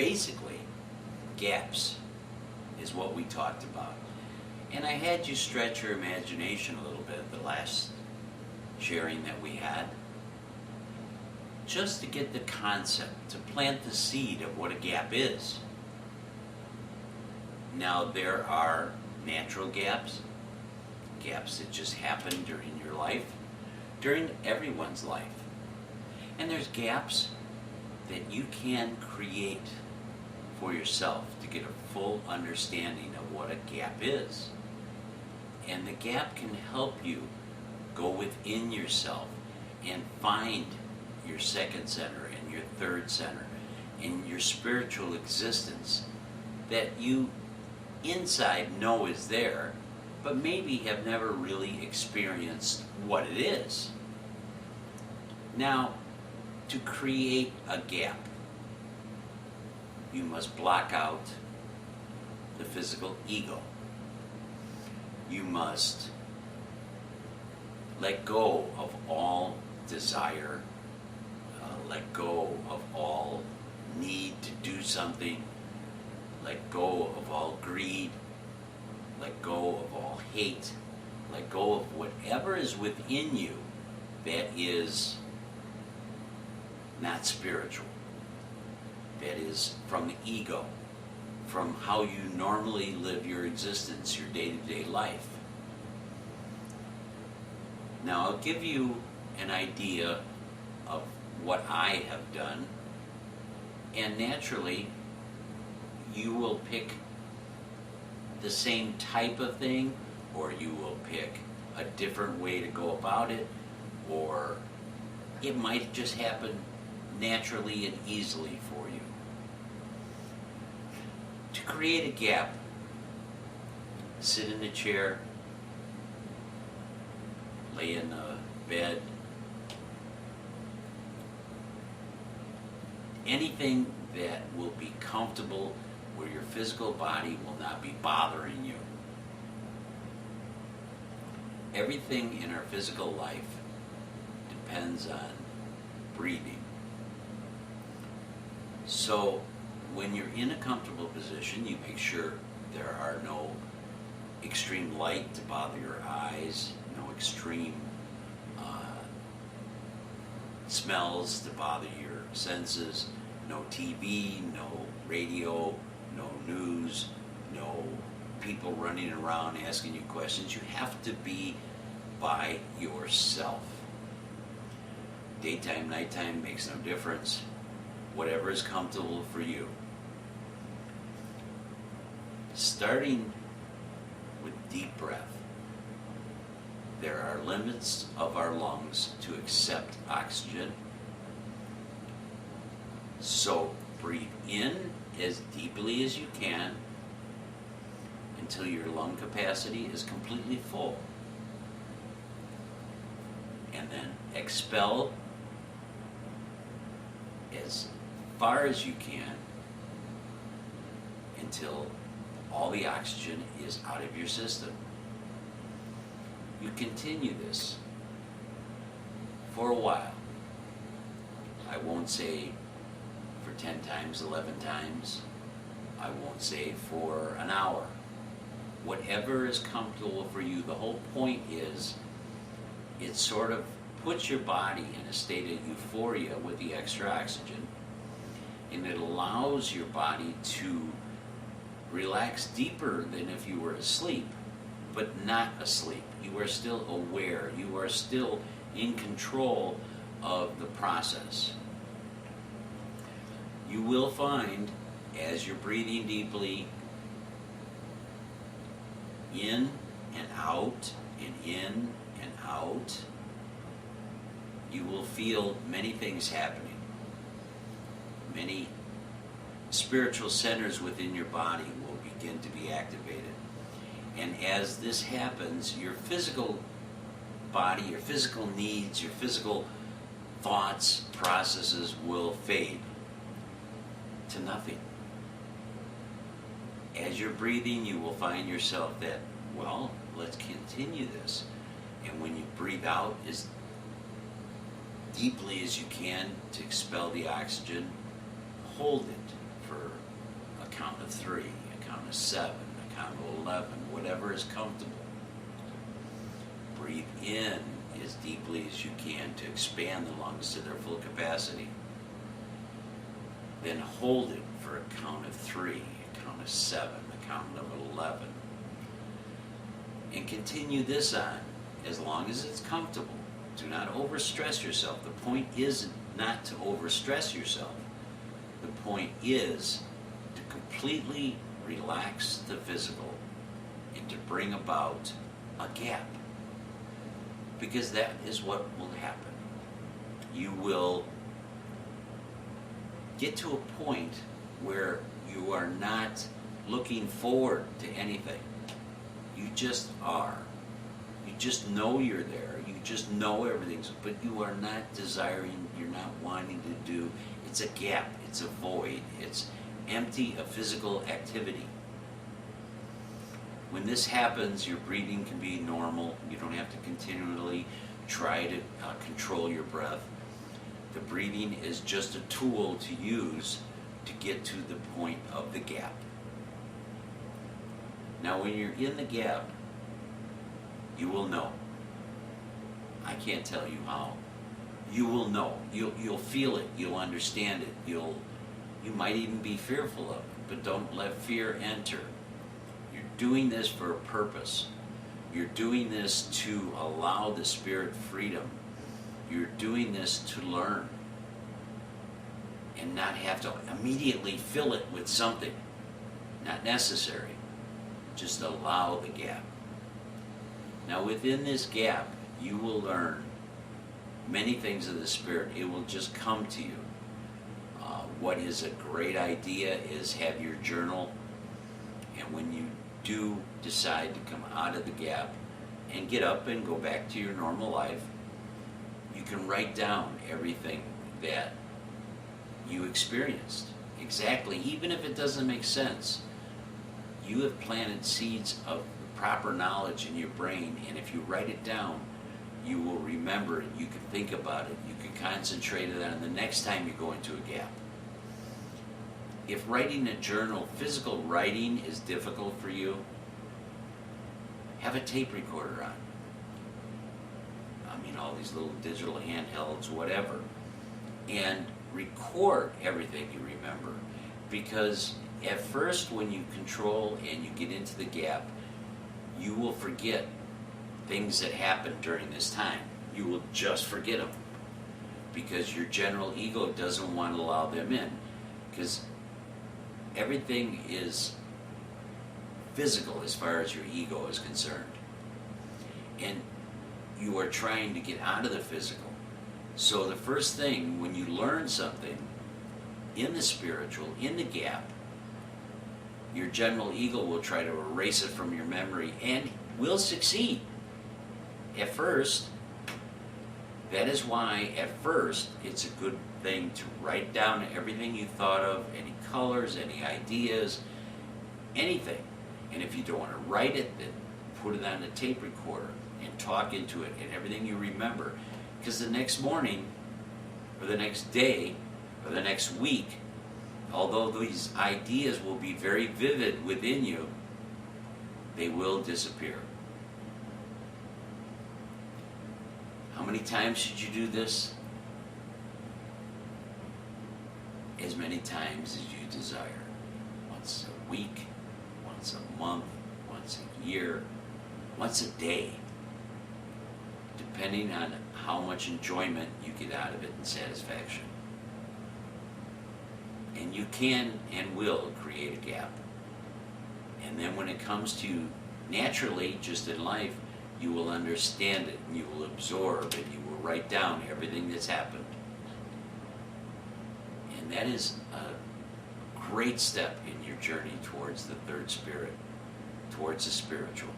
basically, gaps is what we talked about. And I had you stretch your imagination a little bit the last sharing that we had, just to get the concept, to plant the seed of what a gap is. Now, there are natural gaps, gaps that just happen during your life, during everyone's life. And there's gaps that you can create for yourself to get a full understanding of what a gap is. And the gap can help you go within yourself and find your second center and your third center and your spiritual existence that you inside know is there, but maybe have never really experienced what it is. Now, to create a gap, you must block out the physical ego. You must let go of all desire, let go of all need to do something, let go of all greed, let go of all hate, let go of whatever is within you that is not spiritual, that is from the ego, from how you normally live your existence, your day-to-day life. Now, I'll give you an idea of what I have done, and naturally, you will pick the same type of thing, or you will pick a different way to go about it, or it might just happen naturally and easily for you. To create a gap, sit in a chair, lay in a bed, anything that will be comfortable where your physical body will not be bothering you. Everything in our physical life depends on breathing. So when you're in a comfortable position, you make sure there are no extreme light to bother your eyes, no extreme smells to bother your senses, no TV, no radio, no news, no people running around asking you questions. You have to be by yourself. Daytime, nighttime makes no difference. Whatever is comfortable for you. Starting with deep breath. There are limits of our lungs to accept oxygen. So breathe in as deeply as you can until your lung capacity is completely full. And then expel as far as you can until all the oxygen is out of your system. You continue this for a while. I won't say for 10 times, 11 times. I won't say for an hour. Whatever is comfortable for you. The whole point is it sort of puts your body in a state of euphoria with the extra oxygen, and it allows your body to relax deeper than if you were asleep, but not asleep. You are still aware. You are still in control of the process. You will find, as you're breathing deeply, in and out, and in and out, you will feel many things happening. Many spiritual centers within your body will begin to be activated. And as this happens, your physical body, your physical needs, your physical thoughts, processes will fade to nothing. As you're breathing, you will find yourself that, well, let's continue this. And when you breathe out as deeply as you can to expel the oxygen, hold it for of 3, a count of 7, a count of 11, whatever is comfortable. Breathe in as deeply as you can to expand the lungs to their full capacity. Then hold it for a count of 3, a count of 7, a count of 11. And continue this on as long as it's comfortable. Do not overstress yourself. The point is not to overstress yourself. The point is to completely relax the physical and to bring about a gap. Because that is what will happen. You will get to a point where you are not looking forward to anything. You just are. You just know you're there. You just know everything's, but you are not desiring, you're not wanting to do. It's a gap. It's a void. It's empty of physical activity. When this happens, your breathing can be normal. You don't have to continually try to control your breath. The breathing is just a tool to use to get to the point of the gap. Now, when you're in the gap, you will know. I can't tell you how. You will know. You'll feel it. You'll understand it. You might even be fearful of it, but don't let fear enter. You're doing this for a purpose. You're doing this to allow the spirit freedom. You're doing this to learn and not have to immediately fill it with something. Not necessary. Just allow the gap. Now, within this gap, you will learn many things of the Spirit. It will just come to you. What is a great idea is have your journal, and when you do decide to come out of the gap and get up and go back to your normal life, you can write down everything that you experienced. Exactly, even if it doesn't make sense. You have planted seeds of proper knowledge in your brain, and if you write it down, you will remember it, you can think about it, you can concentrate on it the next time you go into a gap. If writing a journal, physical writing, is difficult for you, have a tape recorder on. I mean, all these little digital handhelds, whatever, and record everything you remember. Because at first, when you control and you get into the gap, you will forget things that happened during this time. You will just forget them because your general ego doesn't want to allow them in, because everything is physical as far as your ego is concerned, and you are trying to get out of the physical. So the first thing when you learn something in the spiritual, in the gap, your general ego will try to erase it from your memory and will succeed at first. That is why at first it's a good thing to write down everything you thought of, any colors, any ideas, anything. And if you don't want to write it, then put it on a tape recorder and talk into it and everything you remember. Because the next morning, or the next day, or the next week, although these ideas will be very vivid within you, they will disappear. How many times should you do this? As many times as you desire. Once a week, once a month, once a year, once a day. Depending on how much enjoyment you get out of it and satisfaction. And you can and will create a gap. And then when it comes to naturally, just in life, you will understand it, and you will absorb, and you will write down everything that's happened. And that is a great step in your journey towards the third spirit, towards the spiritual.